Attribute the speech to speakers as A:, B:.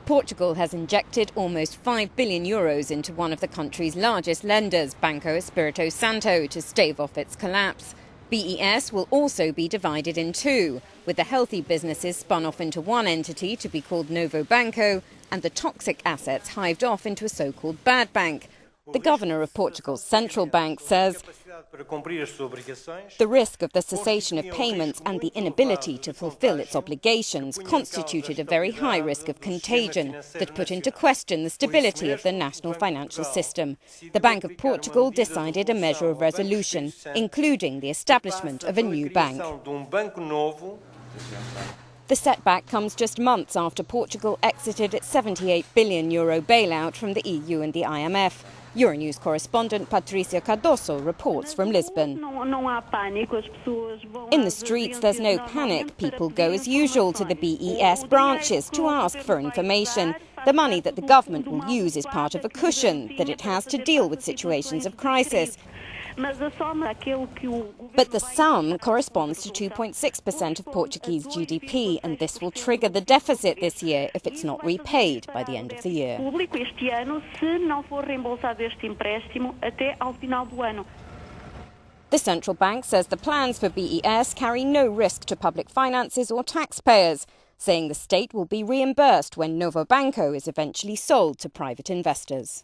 A: Portugal has injected almost €5 billion into one of the country's largest lenders, Banco Espirito Santo, to stave off its collapse. BES will also be divided in two, with the healthy businesses spun off into one entity to be called Novo Banco and the toxic assets hived off into a so-called bad bank. The governor of Portugal's central bank says the risk of the cessation of payments and the inability to fulfill its obligations constituted a very high risk of contagion that put into question the stability of the national financial system. The Bank of Portugal decided a measure of resolution, including the establishment of a new bank. The setback comes just months after Portugal exited its €78 billion bailout from the EU and the IMF. Euronews correspondent Patricia Cardoso reports from Lisbon. In the streets, there's no panic. People go as usual to the BES branches to ask for information. The money that the government will use is part of a cushion that it has to deal with situations of crisis. But the sum corresponds to 2.6% of Portuguese GDP, and this will trigger the deficit this year if it's not repaid by the end of the year. The central bank says the plans for BES carry no risk to public finances or taxpayers, saying the state will be reimbursed when Novo Banco is eventually sold to private investors.